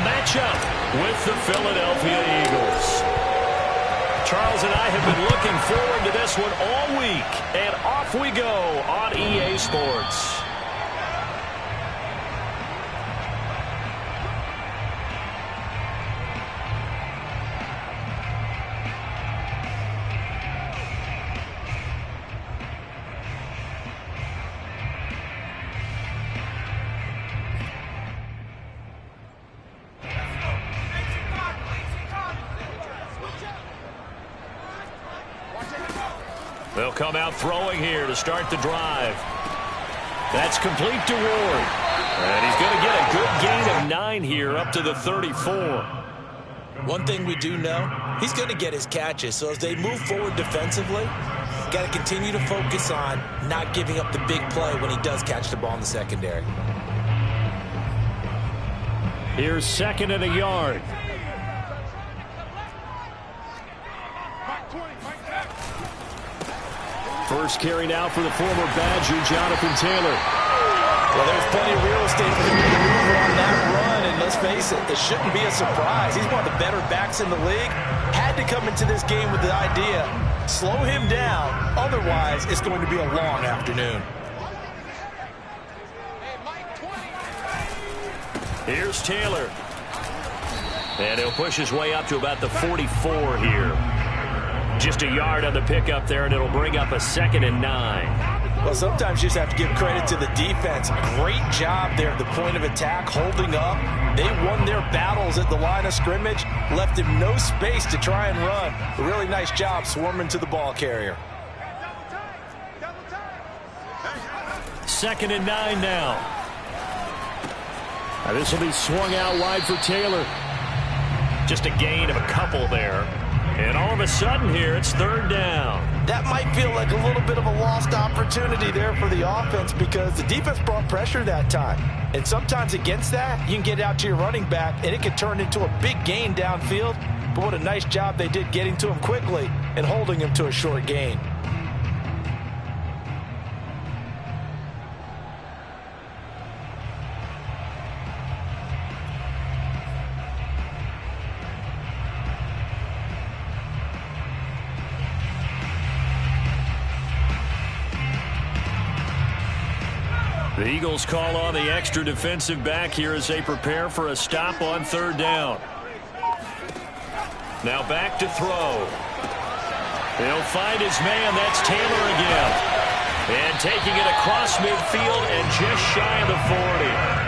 matchup with the Philadelphia Eagles. Charles and I have been looking forward to this one all week, and off we go on EA Sports. They'll come out throwing here to start the drive. That's complete to Ward. And he's going to get a good gain of 9 here up to the 34. One thing we do know, he's going to get his catches. So as they move forward defensively, got to continue to focus on not giving up the big play when he does catch the ball in the secondary. Here's 2nd and a yard. First carry now for the former Badger, Jonathan Taylor. Well, there's plenty of real estate for him to maneuver on that run, and let's face it, it shouldn't be a surprise. He's one of the better backs in the league. Had to come into this game with the idea, slow him down, otherwise it's going to be a long afternoon. Here's Taylor. And he'll push his way up to about the 44 here. Just a yard on the pickup there, and it'll bring up a 2nd and 9. Well, sometimes you just have to give credit to the defense. Great job there at the point of attack, holding up. They won their battles at the line of scrimmage, left him no space to try and run. A really nice job swarming to the ball carrier. 2nd and 9 now. Now this will be swung out wide for Taylor. Just a gain of a couple there. And all of a sudden here, it's 3rd down. That might feel like a little bit of a lost opportunity there for the offense because the defense brought pressure that time. And sometimes against that, you can get out to your running back, and it can turn into a big gain downfield. But what a nice job they did getting to him quickly and holding him to a short gain. The Eagles call on the extra defensive back here as they prepare for a stop on 3rd down. Now back to throw. He'll find his man. That's Taylor again. And taking it across midfield and just shy of the 40.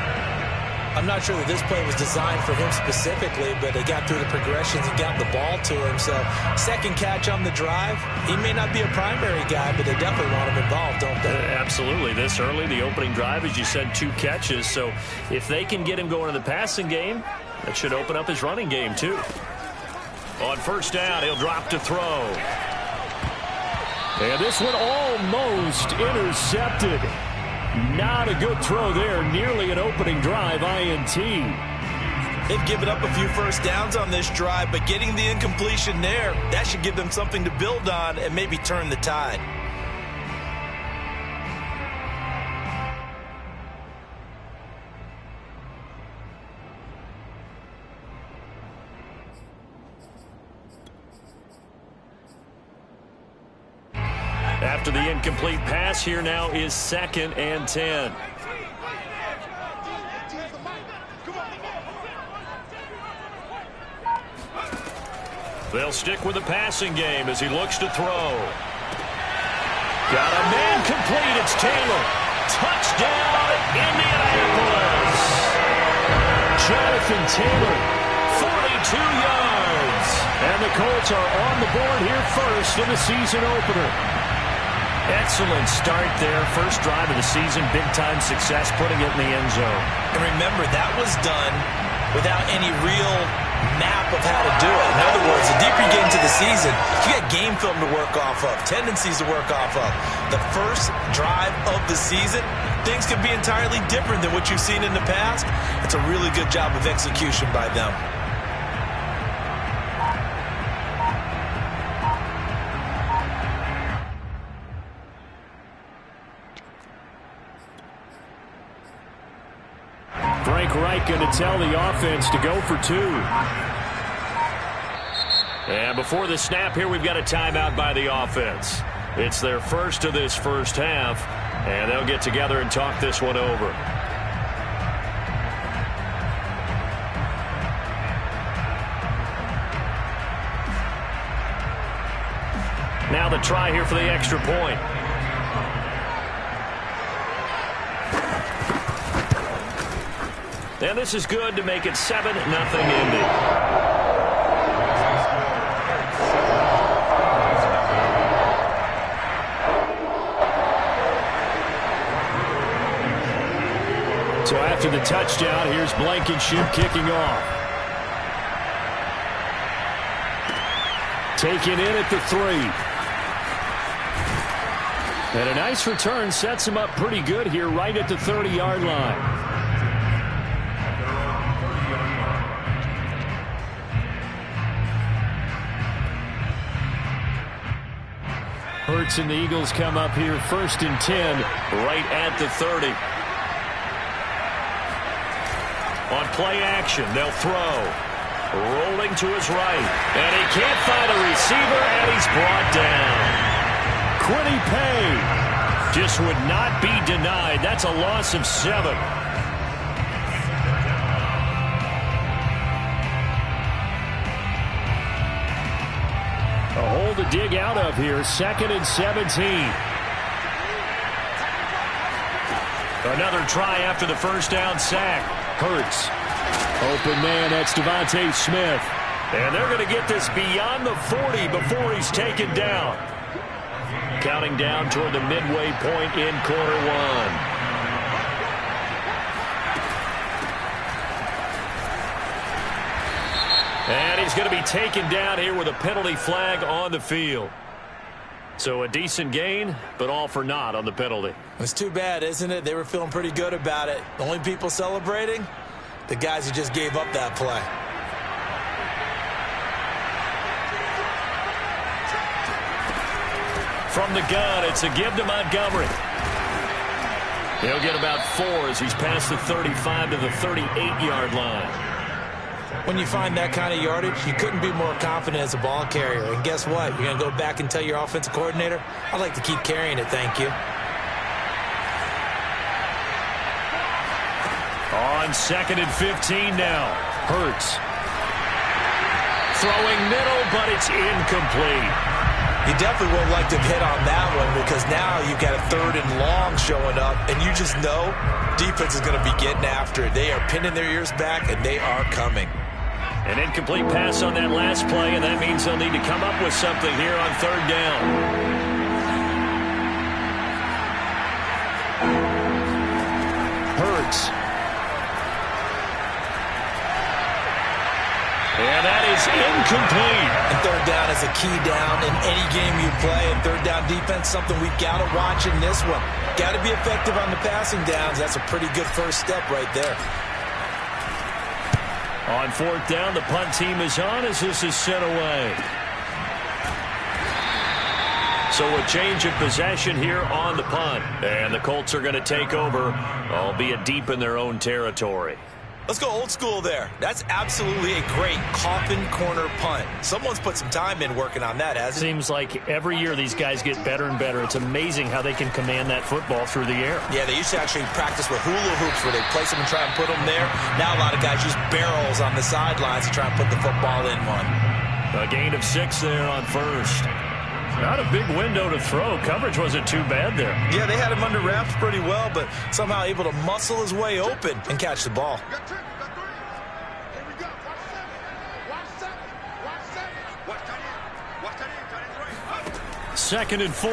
I'm not sure that this play was designed for him specifically, but they got through the progressions and got the ball to him. So 2nd catch on the drive. He may not be a primary guy, but they definitely want him involved, don't they? Absolutely. This early, the opening drive, as you said, 2 catches. So if they can get him going in the passing game, that should open up his running game too. On 1st down, he'll drop to throw. And this one almost intercepted. Not a good throw there. Nearly an opening drive INT. They've given up a few first downs on this drive, but getting the incompletion there, that should give them something to build on and maybe turn the tide. After the incomplete pass, here now is 2nd and 10. They'll stick with the passing game as he looks to throw. Got a man complete. It's Taylor. Touchdown, Indianapolis. Jonathan Taylor, 42 yards. And the Colts are on the board here first in the season opener. Excellent start there. First drive of the season. Big-time success putting it in the end zone. And remember, that was done without any real map of how to do it. In other words, the deeper you get into the season, you got game film to work off of, tendencies to work off of. The first drive of the season, things can be entirely different than what you've seen in the past. It's a really good job of execution by them. strike going to tell the offense to go for 2. And before the snap here, we've got a timeout by the offense. It's their first of this first half, and they'll get together and talk this one over. Now the try here for the extra point. And this is good to make it 7-0 Indy. So after the touchdown, here's Blankenship kicking off. Taken in at the 3. And a nice return sets him up pretty good here right at the 30-yard line. Hurts and the Eagles come up here 1st and 10 right at the 30. On play action, they'll throw. Rolling to his right. And he can't find a receiver, and he's brought down. Quiddy Pay just would not be denied. That's a loss of 7. A hole to dig out of here. 2nd and 17. Another try after the first down sack. Hurts. Open man, that's Devontae Smith. And they're going to get this beyond the 40 before he's taken down. Counting down toward the midway point in quarter 1. And he's going to be taken down here with a penalty flag on the field. So a decent gain, but all for naught on the penalty. It's too bad, isn't it? They were feeling pretty good about it. The only people celebrating, the guys who just gave up that play. From the gun, it's a give to Montgomery. He'll get about 4 as he's past the 35 to the 38-yard line. When you find that kind of yardage, you couldn't be more confident as a ball carrier. And guess what? You're going to go back and tell your offensive coordinator, I'd like to keep carrying it, thank you. On 2nd and 15 now. Hurts. Throwing middle, but it's incomplete. You definitely would like to hit on that one because now you've got a 3rd and long showing up, and you just know defense is going to be getting after it. They are pinning their ears back, and they are coming. An incomplete pass on that last play, and that means they'll need to come up with something here on 3rd down. Hurts. And that is incomplete. And 3rd down is a key down in any game you play. And 3rd down defense, something we've got to watch in this one. Got to be effective on the passing downs. That's a pretty good first step right there. On 4th down, the punt team is on as this is sent away. So a change of possession here on the punt. And the Colts are going to take over, albeit deep in their own territory. Let's go old school there. That's absolutely a great coffin corner punt. Someone's put some time in working on that, hasn't it? Seems like every year these guys get better and better. It's amazing how they can command that football through the air. Yeah, they used to actually practice with hula hoops where they place them and try and put them there. Now a lot of guys use barrels on the sidelines to try and put the football in one. A gain of 6 there on 1st. Not a big window to throw. Coverage wasn't too bad there. Yeah, they had him under wraps pretty well, but somehow able to muscle his way open and catch the ball. Second and 4.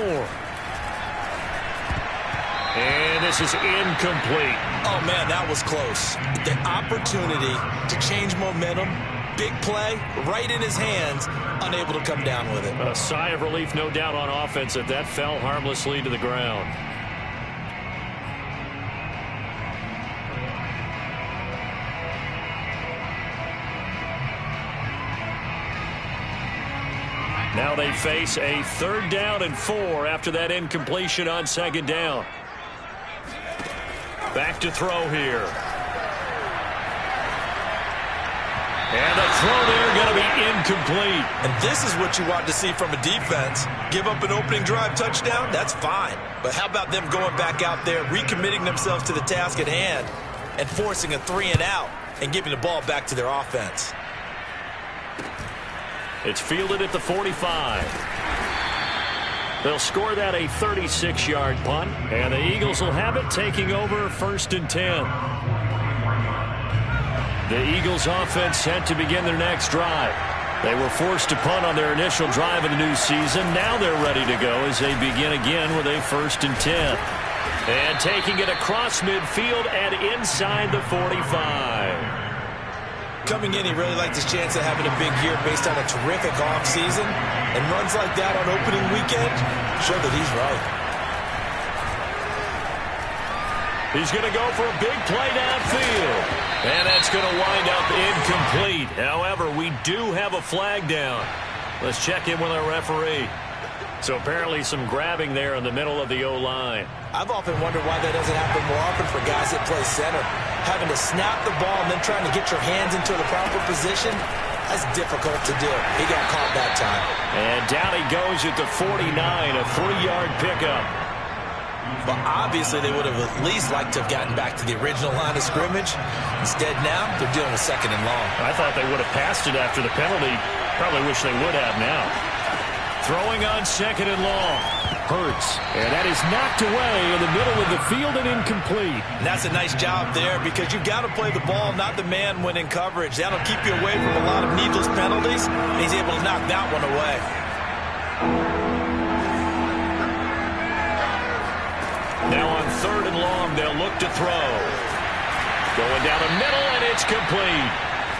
And this is incomplete. Oh, man, that was close. The opportunity to change momentum, big play, right in his hands, unable to come down with it. A sigh of relief, no doubt, on offense that that fell harmlessly to the ground. Now they face a 3rd down and 4 after that incompletion on 2nd down. Back to throw here. And the throw there going to be incomplete. And this is what you want to see from a defense. Give up an opening drive touchdown, that's fine. But how about them going back out there, recommitting themselves to the task at hand, and forcing a 3-and-out and giving the ball back to their offense? It's fielded at the 45. They'll score that a 36-yard punt, and the Eagles will have it taking over 1st and 10. The Eagles offense set to begin their next drive. They were forced to punt on their initial drive of the new season. Now they're ready to go as they begin again with a 1st and 10. And taking it across midfield and inside the 45. Coming in, he really liked his chance of having a big year based on a terrific offseason. And runs like that on opening weekend show that he's right. He's going to go for a big play downfield. And that's going to wind up incomplete. However, we do have a flag down. Let's check in with our referee. So apparently some grabbing there in the middle of the O-line. I've often wondered why that doesn't happen more often for guys that play center. Having to snap the ball and then trying to get your hands into the proper position, that's difficult to do. He got caught that time. And down he goes at the 49, a 3-yard pickup. But obviously they would have at least liked to have gotten back to the original line of scrimmage. Instead now, they're dealing with 2nd and long. I thought they would have passed it after the penalty. Probably wish they would have now. Throwing on 2nd and long. Hurts. And that is knocked away in the middle of the field and incomplete. And that's a nice job there because you've got to play the ball, not the man when in coverage. That'll keep you away from a lot of needless penalties. And he's able to knock that one away. Now on 3rd and long, they'll look to throw. Going down the middle, and it's complete.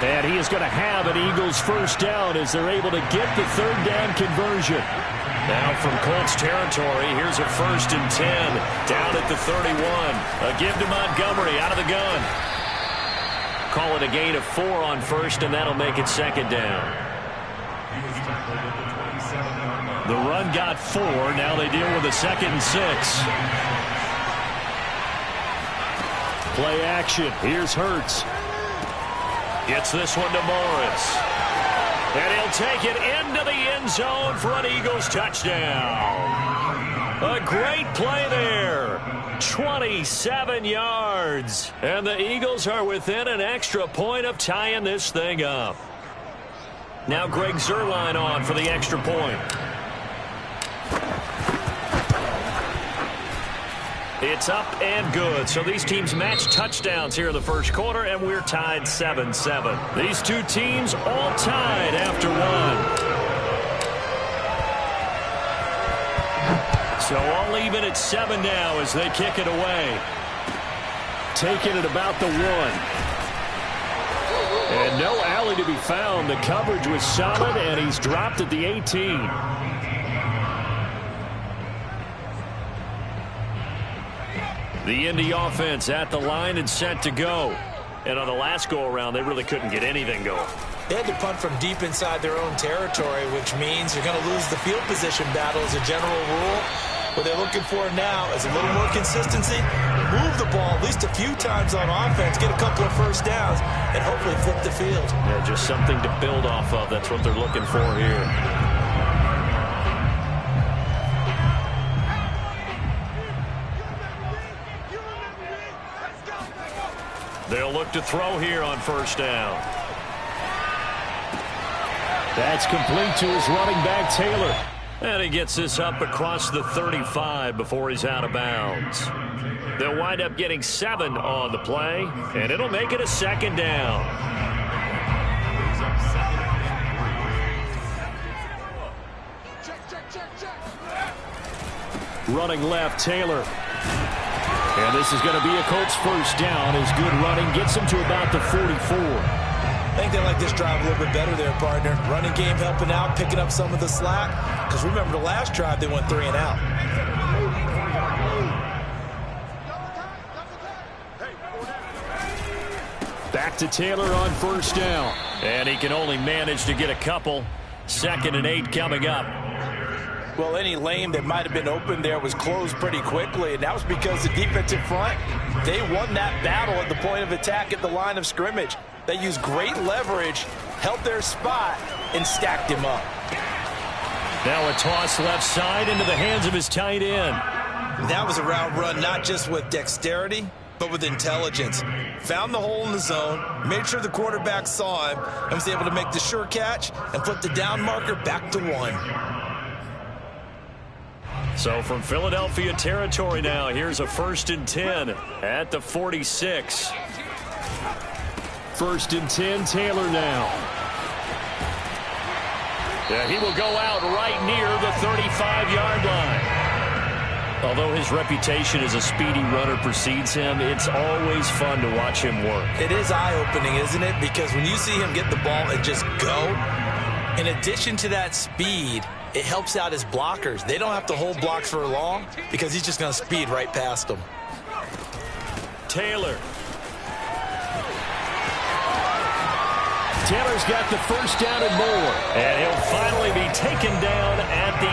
And he is going to have an Eagles 1st down as they're able to get the 3rd down conversion. Now from Colts territory, here's a 1st and 10 down at the 31. A give to Montgomery out of the gun. Call it a gain of 4 on 1st, and that'll make it 2nd down. The run got 4. Now they deal with a 2nd and 6. Play action. Here's Hurts. Gets this one to Morris. And he'll take it into the end zone for an Eagles touchdown. A great play there. 27 yards. And the Eagles are within an extra point of tying this thing up. Now Greg Zuerlein on for the extra point. It's up and good. So these teams match touchdowns here in the 1st quarter, and we're tied 7-7. These two teams all tied after 1. So all even at 7 now as they kick it away. Taking it about the 1. And no alley to be found. The coverage was solid, and he's dropped at the 18. The Indy offense at the line and set to go. And on the last go-around, they really couldn't get anything going. They had to punt from deep inside their own territory, which means you're going to lose the field position battle as a general rule. What they're looking for now is a little more consistency, move the ball at least a few times on offense, get a couple of 1st downs, and hopefully flip the field. Yeah, just something to build off of. That's what they're looking for here. They'll look to throw here on 1st down. That's complete to his running back, Taylor. And he gets this up across the 35 before he's out of bounds. They'll wind up getting 7 on the play, and it'll make it a 2nd down. Running left, Taylor. And this is going to be a Colts 1st down. His good running gets him to about the 44. I think they like this drive a little bit better there, partner. Running game helping out, picking up some of the slack. Because remember, the last drive, they went 3 and out. Back to Taylor on 1st down. And he can only manage to get a couple. 2nd and 8 coming up. Well, any lane that might have been open there was closed pretty quickly, and that was because the defensive front, they won that battle at the point of attack at the line of scrimmage. that used great leverage, held their spot, and stacked him up. Now a toss left side into the hands of his tight end. That was a route run not just with dexterity, but with intelligence. Found the hole in the zone, made sure the quarterback saw him, and was able to make the sure catch and put the down marker back to 1. So from Philadelphia territory now, here's a 1st and 10 at the 46. 1st and 10, Taylor now. Yeah, he will go out right near the 35-yard line. Although his reputation as a speedy runner precedes him, it's always fun to watch him work. It is eye-opening, isn't it? Because when you see him get the ball and just go, in addition to that speed, it helps out his blockers. They don't have to hold blocks for long because he's just going to speed right past them. Taylor. Taylor's got the first down and more. And he'll finally be taken down at the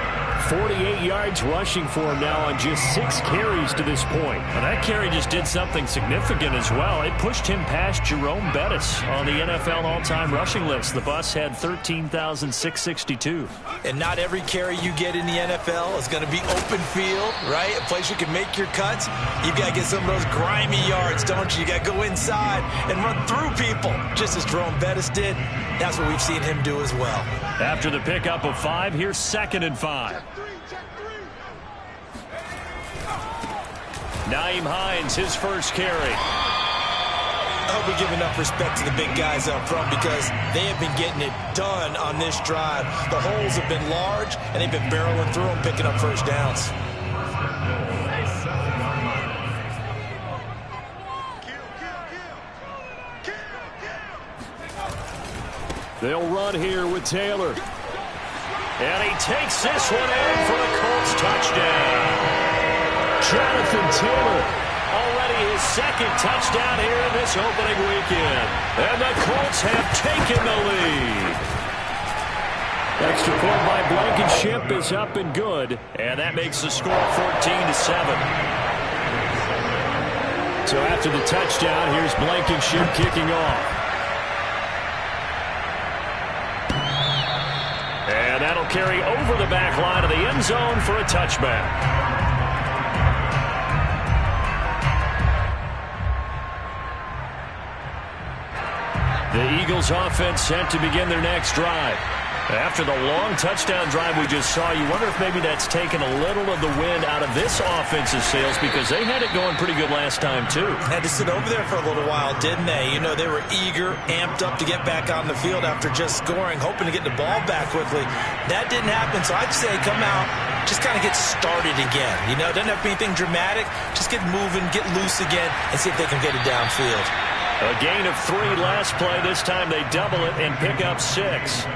18. 48 yards rushing for him now on just 6 carries to this point. And that carry just did something significant as well. It pushed him past Jerome Bettis on the NFL all-time rushing list. The bus had 13,662. And not every carry you get in the NFL is going to be open field, right? A place you can make your cuts. You've got to get some of those grimy yards, don't you? You got to go inside and run through people, just as Jerome Bettis did. That's what we've seen him do as well. After the pickup of 5, here's 2nd and 5. Nyheim Hines, his first carry. I hope we give enough respect to the big guys up front because they have been getting it done on this drive. The holes have been large, and they've been barreling through them, picking up first downs. They'll run here with Taylor. And he takes this one in for a Colts touchdown. Jonathan Taylor, already his 2nd touchdown here in this opening weekend. And the Colts have taken the lead. Extra point by Blankenship is up and good. And that makes the score 14-7. So after the touchdown, here's Blankenship kicking off. And that'll carry over the back line of the end zone for a touchback. The Eagles offense set to begin their next drive. After the long touchdown drive we just saw, you wonder if maybe that's taken a little of the wind out of this offense's sails because they had it going pretty good last time, too. Had to sit over there for a little while, didn't they? You know, they were eager, amped up to get back on the field after just scoring, hoping to get the ball back quickly. That didn't happen, so I'd say come out, just kind of get started again. You know, doesn't have to be anything dramatic. Just get moving, get loose again, and see if they can get it downfield. A gain of 3 last play. This time they double it and pick up 6.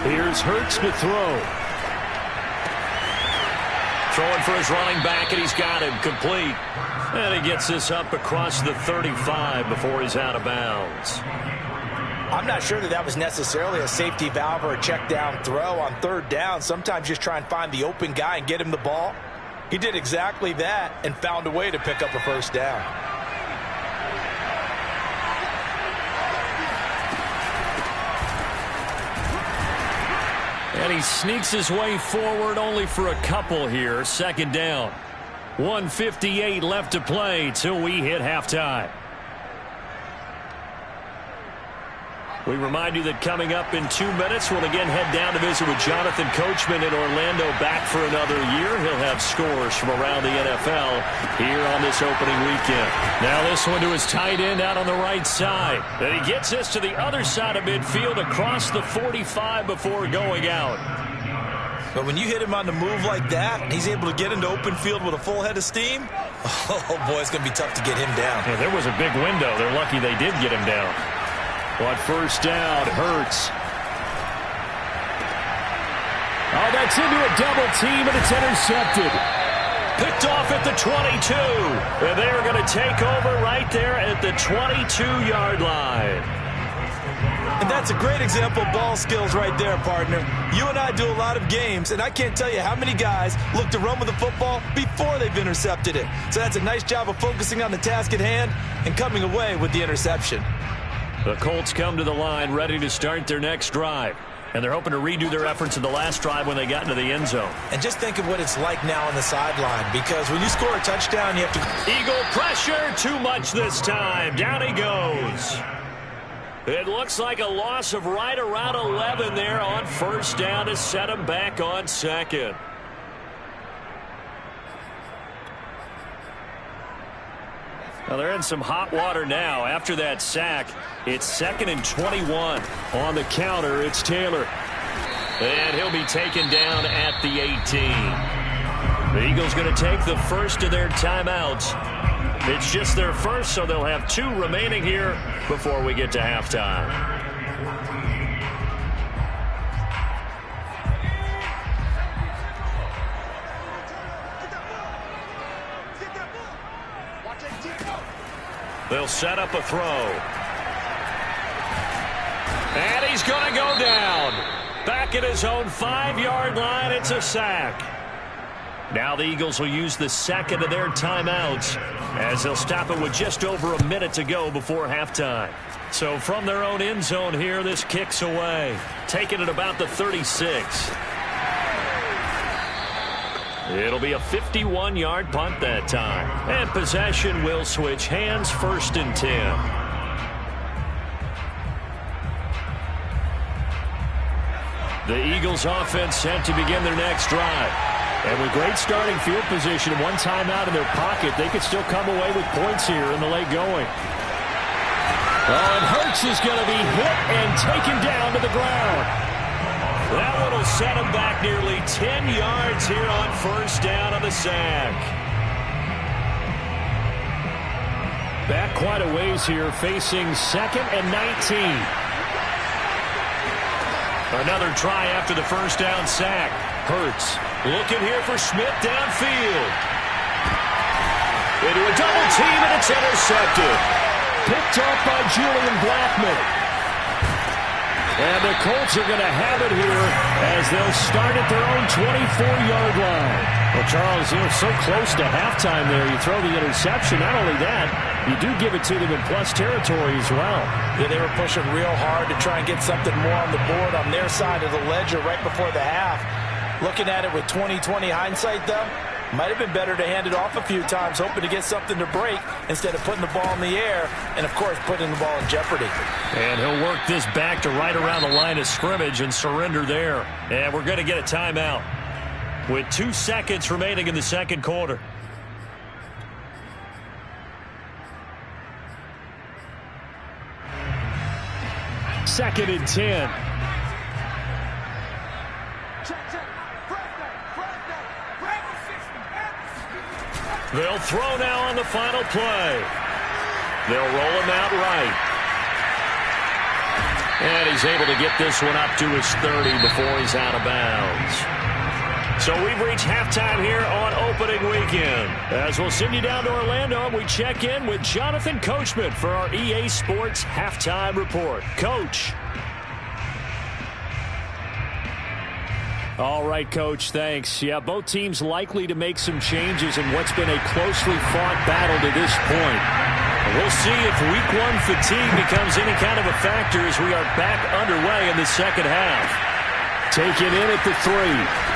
Here's Hurts to throw. Throwing for his running back, and he's got him complete. And he gets this up across the 35 before he's out of bounds. I'm not sure that was necessarily a safety valve or a check down throw on 3rd down. Sometimes just try and find the open guy and get him the ball. He did exactly that and found a way to pick up a first down. And he sneaks his way forward only for a couple here. 2nd down. 1:58 left to play till we hit halftime. We remind you that coming up in 2 minutes, we'll again head down to visit with Jonathan Coachman in Orlando, back for another year. He'll have scores from around the NFL here on this opening weekend. Now this one to his tight end out on the right side. Then he gets this to the other side of midfield across the 45 before going out. But when you hit him on the move like that, and he's able to get into open field with a full head of steam, oh boy, it's going to be tough to get him down. Yeah, there was a big window. They're lucky they did get him down. But first down, Hurts. Oh, that's into a double team, and it's intercepted. Picked off at the 22. And they are going to take over right there at the 22-yard line. And that's a great example of ball skills right there, partner. You and I do a lot of games, and I can't tell you how many guys look to run with the football before they've intercepted it. So that's a nice job of focusing on the task at hand and coming away with the interception. The Colts come to the line ready to start their next drive. And they're hoping to redo their efforts in the last drive when they got into the end zone. And just think of what it's like now on the sideline, because when you score a touchdown, you have to... Eagle pressure, too much this time. Down he goes. It looks like a loss of right around 11 there on first down to set him back on second. Well, they're in some hot water now. After that sack, it's 2nd and 21. On the counter, it's Taylor. And he'll be taken down at the 18. The Eagles going to take the first of their timeouts. It's just their first, so they'll have 2 remaining here before we get to halftime. They'll set up a throw. And he's going to go down. Back at his own 5-yard line, it's a sack. Now the Eagles will use the second of their timeouts as they'll stop it with just over a minute to go before halftime. So from their own end zone here, this kicks away. Taking it about the 36. It'll be a 51-yard punt that time. And possession will switch hands, 1st and 10. The Eagles offense set to begin their next drive. And with great starting field position and 1 timeout in their pocket, they could still come away with points here in the late going. Oh, and Hurts is going to be hit and taken down to the ground. That one will set him back nearly 10 yards here on first down on the sack. Back quite a ways here, facing 2nd and 19. Another try after the first down sack. Hurts looking here for Smith downfield. Into a double team, and it's intercepted. Picked off by Julian Blackmon. And the Colts are going to have it here as they'll start at their own 24-yard line. Well, Charles, you're so close to halftime there. You throw the interception. Not only that, you do give it to them in plus territory as well. Yeah, they were pushing real hard to try and get something more on the board on their side of the ledger right before the half. Looking at it with 20/20 hindsight, though, might have been better to hand it off a few times, hoping to get something to break instead of putting the ball in the air and, of course, putting the ball in jeopardy. And he'll work this back to right around the line of scrimmage and surrender there. And we're going to get a timeout with 2 seconds remaining in the second quarter. Second and 10. They'll throw now on the final play. They'll roll him out right. And he's able to get this one up to his 30 before he's out of bounds. So we've reached halftime here on opening weekend. As we'll send you down to Orlando, and we check in with Jonathan Coachman for our EA Sports Halftime Report. Coach. All right, Coach, thanks. Yeah, both teams likely to make some changes in what's been a closely fought battle to this point. We'll see if Week 1 fatigue becomes any kind of a factor as we are back underway in the second half. Taken in at the 3.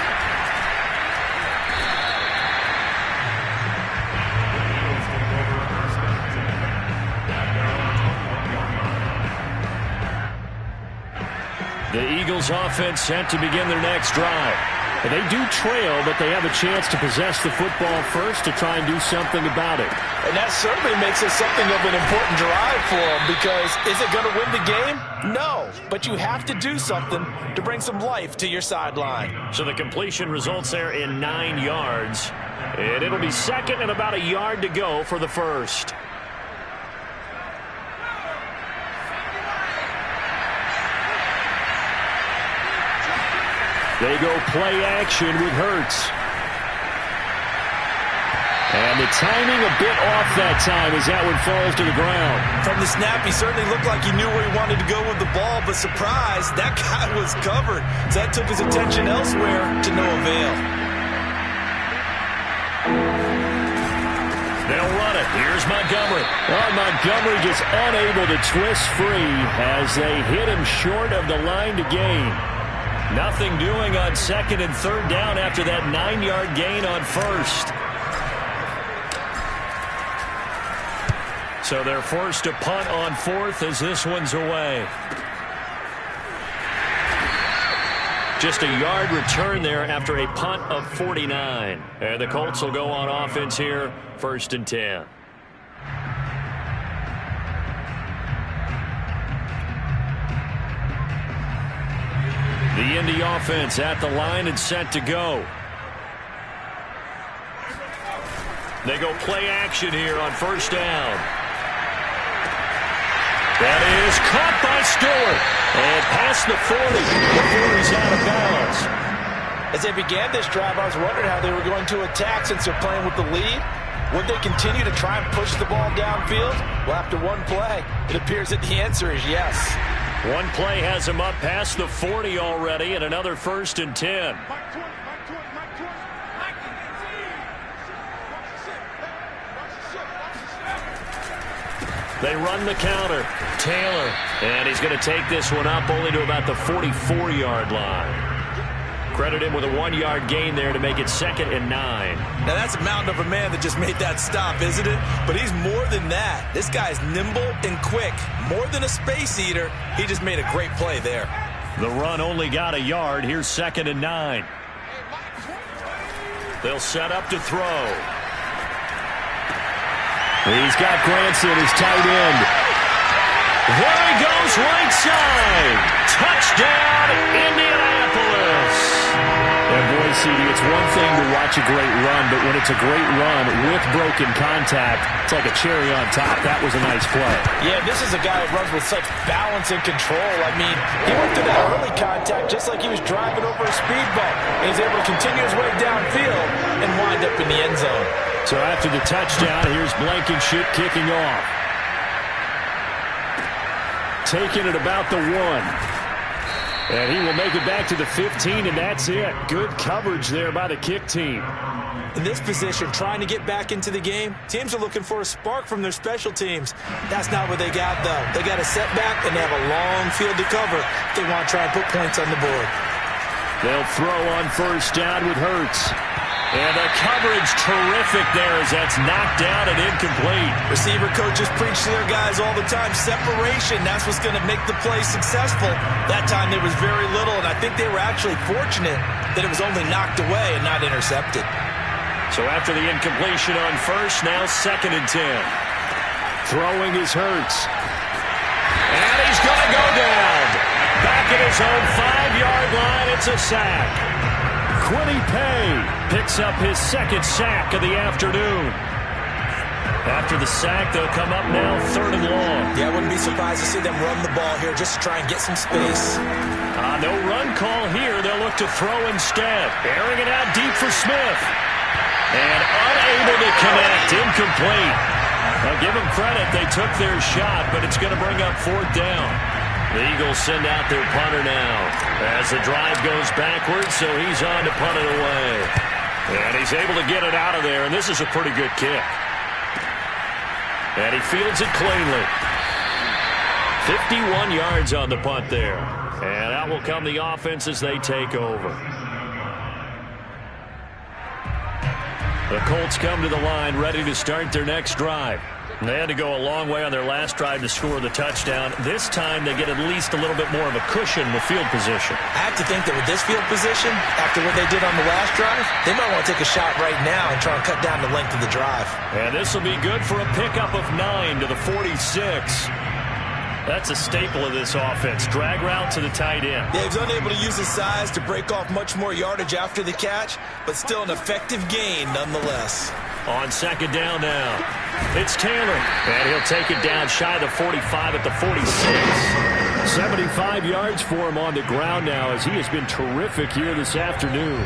The Eagles offense set to begin their next drive. And they do trail, but they have a chance to possess the football first to try and do something about it. And that certainly makes it something of an important drive for them, because is it going to win the game? No, but you have to do something to bring some life to your sideline. So the completion results there in 9 yards. And it'll be second and about a yard to go for the first. They go play action with Hurts. And the timing a bit off that time as that one falls to the ground. From the snap, he certainly looked like he knew where he wanted to go with the ball, but surprise, that guy was covered. So that took his attention elsewhere to no avail. They'll run it. Here's Montgomery. Well, Montgomery just unable to twist free as they hit him short of the line to gain. Nothing doing on second and third down after that 9-yard gain on first. So they're forced to punt on fourth as this one's away. Just a yard return there after a punt of 49. And the Colts will go on offense here, 1st and 10. The Indy offense at the line and set to go. They go play action here on 1st down. That is caught by Stewart. And past the 40 before he's out of bounds. As they began this drive, I was wondering how they were going to attack since they're playing with the lead. Would they continue to try and push the ball downfield? Well, after one play, it appears that the answer is yes. One play has him up past the 40 already, and another 1st and 10. They run the counter. Taylor. And he's going to take this one up only to about the 44-yard line. Credit him with a 1-yard gain there to make it 2nd and 9. Now that's a mountain of a man that just made that stop, isn't it? But he's more than that. This guy's nimble and quick. More than a space eater. He just made a great play there. The run only got a yard. Here's 2nd and 9. They'll set up to throw. He's got Granson, his tight end. There he goes, right side. Touchdown, Indianapolis. And boy, CD, it's one thing to watch a great run, but when it's a great run with broken contact, it's like a cherry on top. That was a nice play. Yeah, this is a guy who runs with such balance and control. I mean, he went through that early contact just like he was driving over a speed bump. And he's able to continue his way downfield and wind up in the end zone. So after the touchdown, here's Blankenship kicking off. Taking it about the 1. And he will make it back to the 15, and that's it. Good coverage there by the kick team. In this position, trying to get back into the game, teams are looking for a spark from their special teams. That's not what they got, though. They got a setback, and they have a long field to cover if they want to try and put points on the board. They'll throw on 1st down with Hurts. And the coverage terrific there as that's knocked down and incomplete. Receiver coaches preach to their guys all the time. Separation, that's what's going to make the play successful. That time there was very little, and I think they were actually fortunate that it was only knocked away and not intercepted. So after the incompletion on 1st, now 2nd and 10. Throwing is Hurts. And he's going to go down. Back at his own 5-yard line, it's a sack. Quiddy Pay picks up his 2nd sack of the afternoon. After the sack, they'll come up now 3rd and long. Yeah, I wouldn't be surprised to see them run the ball here just to try and get some space. No run call here. They'll look to throw instead. Airing it out deep for Smith. And unable to connect. Incomplete. I'll give them credit. They took their shot, but it's going to bring up 4th down. The Eagles send out their punter now as the drive goes backwards, so he's on to punt it away. And he's able to get it out of there, and this is a pretty good kick. And he fields it cleanly. 51 yards on the punt there. And out will come the offense as they take over. The Colts come to the line ready to start their next drive. They had to go a long way on their last drive to score the touchdown. This time they get at least a little bit more of a cushion with field position. I have to think that with this field position, after what they did on the last drive, they might want to take a shot right now and try and cut down the length of the drive. And this will be good for a pickup of 9 to the 46. That's a staple of this offense. Drag route to the tight end. Yeah, he's unable to use his size to break off much more yardage after the catch, but still an effective gain nonetheless. On 2nd down now. It's Taylor. And he'll take it down shy of the 45 at the 46. 75 yards for him on the ground now, as he has been terrific here this afternoon.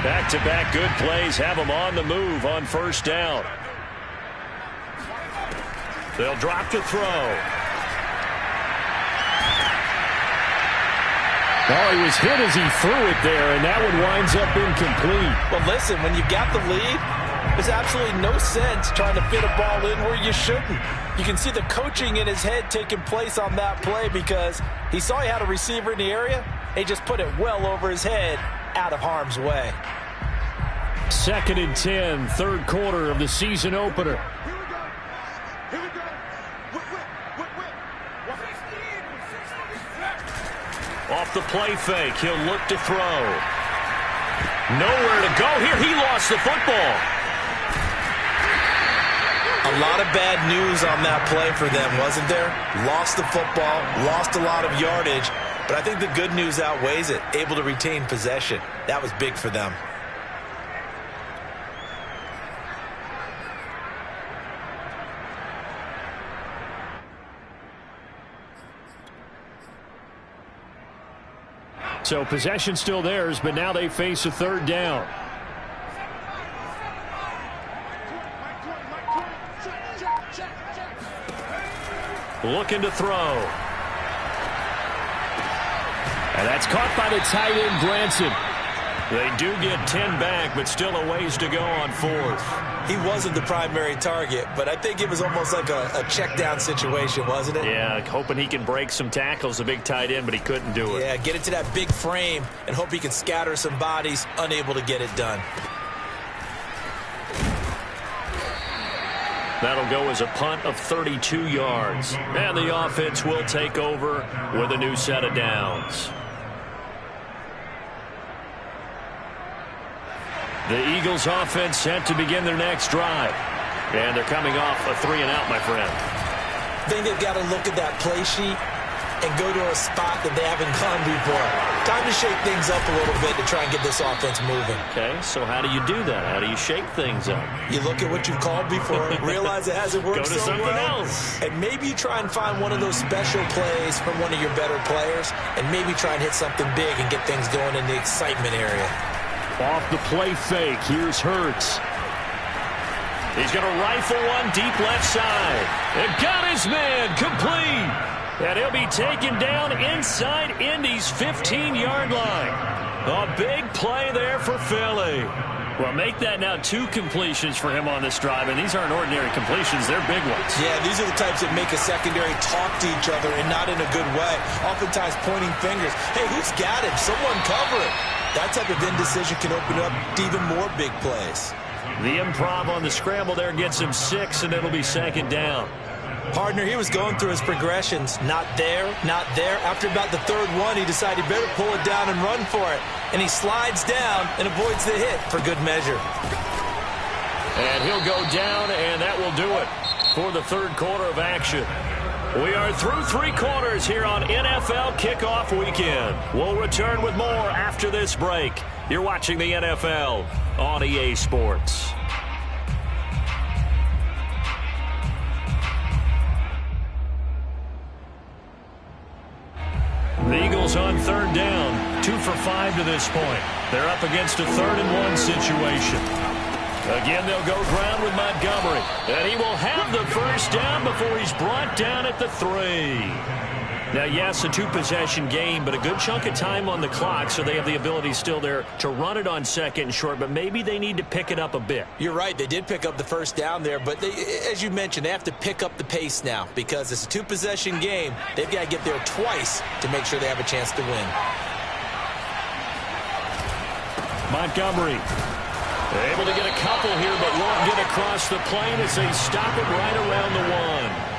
Back-to-back good plays have him on the move on first down. They'll drop to throw. Oh, he was hit as he threw it there, and that one winds up incomplete. Well, listen, when you got the lead, there's absolutely no sense trying to fit a ball in where you shouldn't. You can see the coaching in his head taking place on that play because he saw he had a receiver in the area. He just put it well over his head, out of harm's way. 2nd and 10, third quarter of the season opener. Off the play fake, he'll look to throw. Nowhere to go here. He lost the football. A lot of bad news on that play for them, wasn't there? Lost the football, lost a lot of yardage, but I think the good news outweighs it. Able to retain possession. That was big for them. So possession still theirs, but now they face a third down. Looking to throw. And that's caught by the tight end, Branson. They do get 10 back, but still a ways to go on fourth. He wasn't the primary target, but I think it was almost like a check down situation, wasn't it? Yeah, hoping he can break some tackles, the big tight end, but he couldn't do it. Yeah, get into that big frame and hope he can scatter some bodies, unable to get it done. That'll go as a punt of 32 yards. And the offense will take over with a new set of downs. The Eagles offense set to begin their next drive. And they're coming off a 3-and-out, my friend. I think they've got to look at that play sheet and go to a spot that they haven't gone before. Time to shake things up a little bit to try and get this offense moving. Okay, so how do you do that? How do you shake things up? You look at what you've called before, realize it hasn't worked so well. Go to something else. And maybe you try and find one of those special plays from one of your better players, and maybe try and hit something big and get things going in the excitement area. Off the play fake, here's Hurts. He's going to rifle one deep left side. And got his man complete. And he'll be taken down inside Indy's 15-yard line. A big play there for Philly. Well, make that now 2 completions for him on this drive, and these aren't ordinary completions. They're big ones. Yeah, these are the types that make a secondary talk to each other and not in a good way. Oftentimes pointing fingers. Hey, who's got him? Someone cover it. That type of indecision can open up even more big plays. The improv on the scramble there gets him 6, and it'll be 2nd down. Partner, he was going through his progressions. Not there, not there. After about the 3rd one, he decided he better pull it down and run for it. And he slides down and avoids the hit for good measure. And he'll go down, and that will do it for the 3rd quarter of action. We are through 3 quarters here on NFL Kickoff Weekend. We'll return with more after this break. You're watching the NFL on EA Sports. The Eagles on 3rd down, 2 for 5 to this point. They're up against a 3rd-and-1 situation. Again, they'll go ground with Montgomery. And he will have the first down before he's brought down at the 3. Now, yes, a 2-possession game, but a good chunk of time on the clock, so they have the ability still there to run it on 2nd and short, but maybe they need to pick it up a bit. You're right. They did pick up the first down there, but as you mentioned, they have to pick up the pace now because it's a 2-possession game. They've got to get there twice to make sure they have a chance to win. Montgomery. They're able to get a couple here, but won't get across the plane as they stop it right around the 1.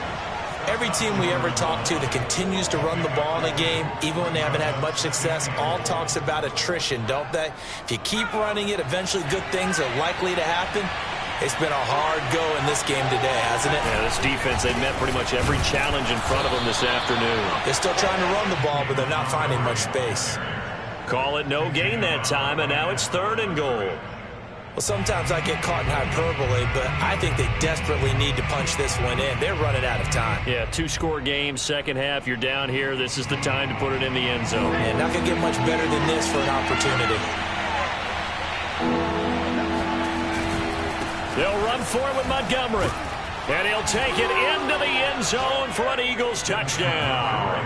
Every team we ever talk to that continues to run the ball in a game, even when they haven't had much success, all talks about attrition, don't they? If you keep running it, eventually good things are likely to happen. It's been a hard go in this game today, hasn't it? Yeah, this defense, they've met pretty much every challenge in front of them this afternoon. They're still trying to run the ball, but they're not finding much space. Call it no gain that time, and now it's 3rd and goal. Well, sometimes I get caught in hyperbole, but I think they desperately need to punch this one in. They're running out of time. Yeah, two-score game, second half, you're down here. This is the time to put it in the end zone. And not going to get much better than this for an opportunity. They'll run for it with Montgomery. And he'll take it into the end zone for an Eagles touchdown.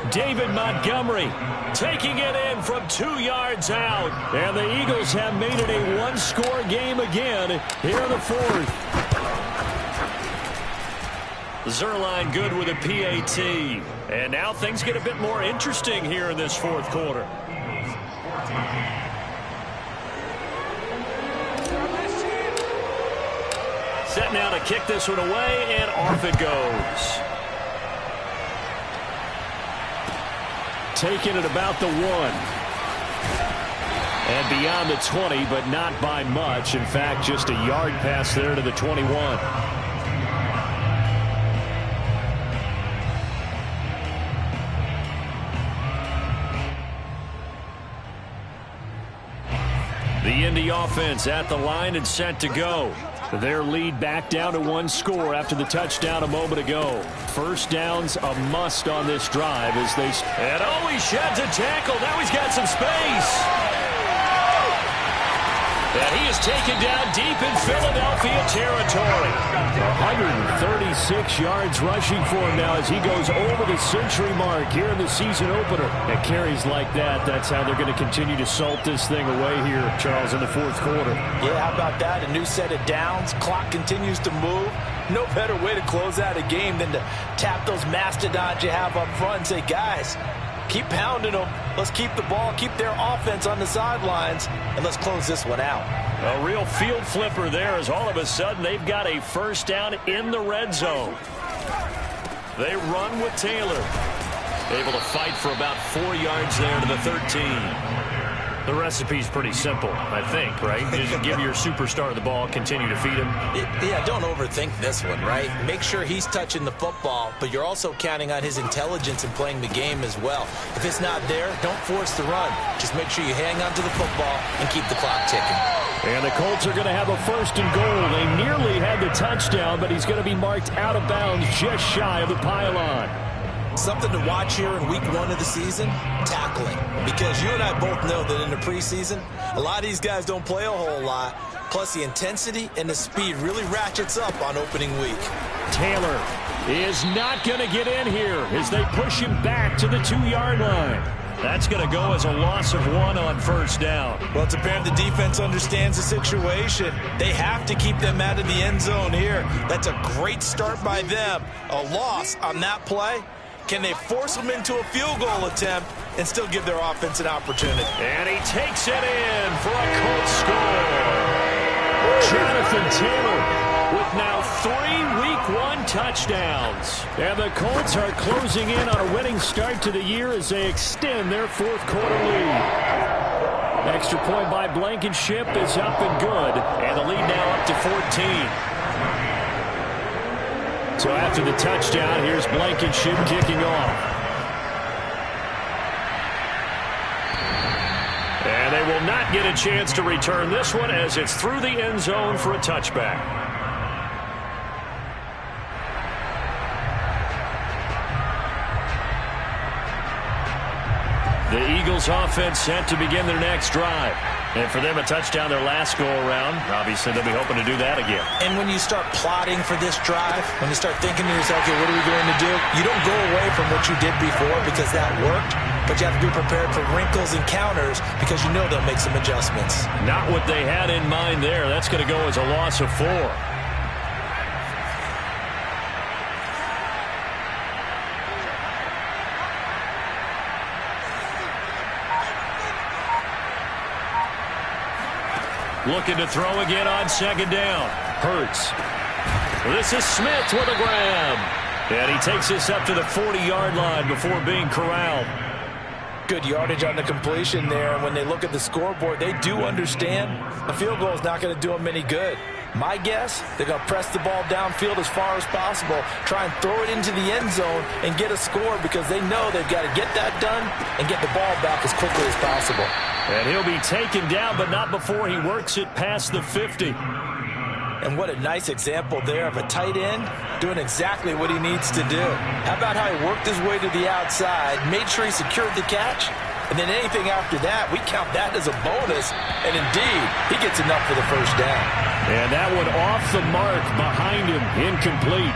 David Montgomery taking it in from 2 yards out. And the Eagles have made it a one-score game again here in the fourth. Zerline good with a PAT. And now things get a bit more interesting here in this fourth quarter. Set now to kick this one away, and off it goes. Taking it about the 1. And beyond the 20, but not by much. In fact, just a yard pass there to the 21. The Indy offense at the line and set to go. Their lead back down to 1 score after the touchdown a moment ago. First down's a must on this drive as they... And oh, he sheds a tackle. Now he's got some space. And he is taken down deep in Philadelphia territory. 136 yards rushing for him now as he goes over the century mark here in the season opener. And carries like that, that's how they're going to continue to salt this thing away here, Charles, in the fourth quarter. Yeah, how about that? A new set of downs. Clock continues to move. No better way to close out a game than to tap those mastodons you have up front and say, guys, keep pounding them. Let's keep the ball, keep their offense on the sidelines, and let's close this one out. A real field flipper there as all of a sudden they've got a first down in the red zone. They run with Taylor. Able to fight for about 4 yards there to the 13. The recipe's pretty simple, I think, right? Just give your superstar the ball, continue to feed him. Yeah, don't overthink this one, right? Make sure he's touching the football, but you're also counting on his intelligence in playing the game as well. If it's not there, don't force the run. Just make sure you hang on to the football and keep the clock ticking. And the Colts are going to have a first and goal. They nearly had the touchdown, but he's going to be marked out of bounds just shy of the pylon. Something to watch here in week 1 of the season, tackling. Because you and I both know that in the preseason, a lot of these guys don't play a whole lot. Plus, the intensity and the speed really ratchets up on opening week. Taylor is not going to get in here as they push him back to the 2-yard line. That's going to go as a loss of 1 on first down. Well, it's apparent the defense understands the situation. They have to keep them out of the end zone here. That's a great start by them. A loss on that play. Can they force them into a field goal attempt and still give their offense an opportunity? And he takes it in for a Colts score. Jonathan Taylor with now 3 Week 1 touchdowns. And the Colts are closing in on a winning start to the year as they extend their fourth quarter lead. Extra point by Blankenship is up and good. And the lead now up to 14. So after the touchdown, here's Blankenship kicking off. And they will not get a chance to return this one as it's through the end zone for a touchback. The Eagles offense set to begin their next drive. And for them, a touchdown their last go-around. Obviously, they'll be hoping to do that again. And when you start plotting for this drive, when you start thinking to yourself, okay, what are we going to do? You don't go away from what you did before because that worked, but you have to be prepared for wrinkles and counters because you know they'll make some adjustments. Not what they had in mind there. That's going to go as a loss of 4. Looking to throw again on second down. Hurts. This is Smith with a grab. And he takes this up to the 40-yard line before being corralled. Good yardage on the completion there. And when they look at the scoreboard, they do understand the field goal is not going to do them any good. My guess, they're going to press the ball downfield as far as possible, try and throw it into the end zone and get a score because they know they've got to get that done and get the ball back as quickly as possible. And he'll be taken down, but not before he works it past the 50. And what a nice example there of a tight end doing exactly what he needs to do. How about how he worked his way to the outside, made sure he secured the catch, and then anything after that, we count that as a bonus. And indeed, he gets enough for the first down. And that one off the mark behind him, incomplete.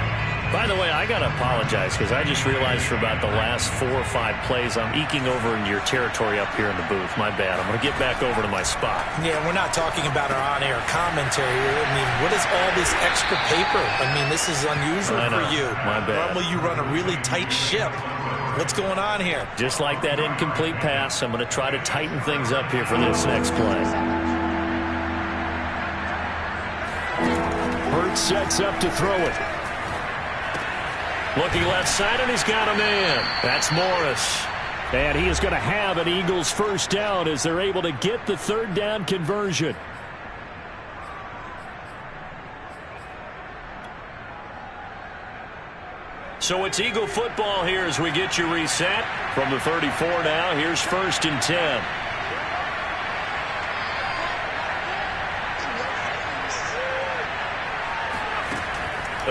By the way, I got to apologize because I just realized for about the last 4 or 5 plays, I'm eking over into your territory up here in the booth. My bad. I'm going to get back over to my spot. Yeah, we're not talking about our on-air commentary. I mean, what is all this extra paper? I mean, this is unusual for you. My bad. Normally you run a really tight ship. What's going on here? Just like that incomplete pass, I'm going to try to tighten things up here for this next play. Hurts sets up to throw it. Looking left side, and he's got a man. That's Morris. And he is going to have an Eagles first down as they're able to get the third down conversion. So it's Eagle football here as we get you reset. From the 34 now, here's 1st and 10.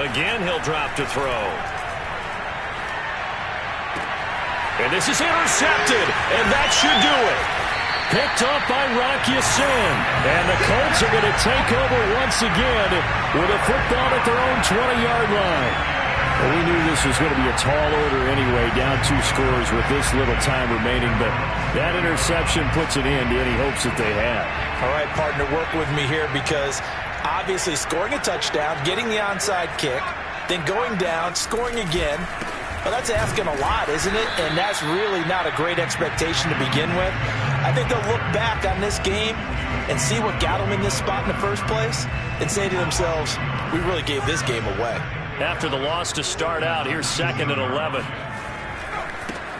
Again, he'll drop to throw. And this is intercepted, and that should do it. Picked up by Rocky Sin. And the Colts are going to take over once again with a football at their own 20-yard line. Well, we knew this was going to be a tall order anyway, down 2 scores with this little time remaining, but that interception puts it in to any hopes that they had. All right, partner, work with me here because obviously scoring a touchdown, getting the onside kick, then going down, scoring again. Well, that's asking a lot, isn't it? And that's really not a great expectation to begin with. I think they'll look back on this game and see what got them in this spot in the first place and say to themselves, we really gave this game away. After the loss to start out, here's 2nd and 11.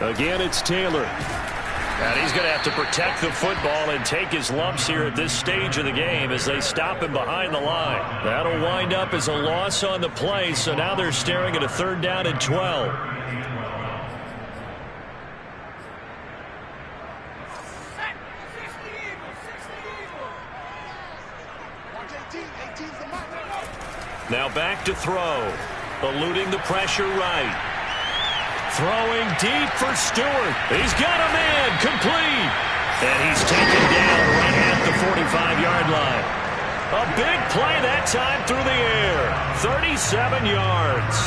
Again, it's Taylor. And he's going to have to protect the football and take his lumps here at this stage of the game as they stop him behind the line. That'll wind up as a loss on the play, so now they're staring at a 3rd down and 12. Now back to throw. Eluding the pressure right. Throwing deep for Stewart. He's got a man. Complete. And he's taken down right at the 45-yard line. A big play that time through the air. 37 yards.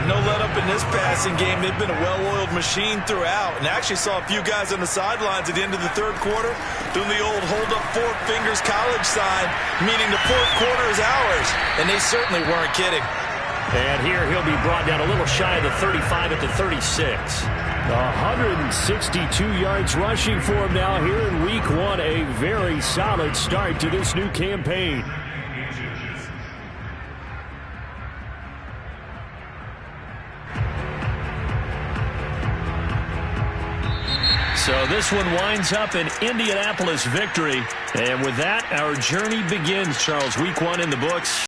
No let up in this passing game. They've been a well-oiled machine throughout. And I actually saw a few guys on the sidelines at the end of the 3rd quarter doing the old hold up 4 fingers college sign, meaning the 4th quarter is ours. And they certainly weren't kidding. And here he'll be brought down a little shy of the 35 at the 36. 162 yards rushing for him now here in week 1. A very solid start to this new campaign. So this one winds up an Indianapolis victory. And with that, our journey begins, Charles. Week 1 in the books.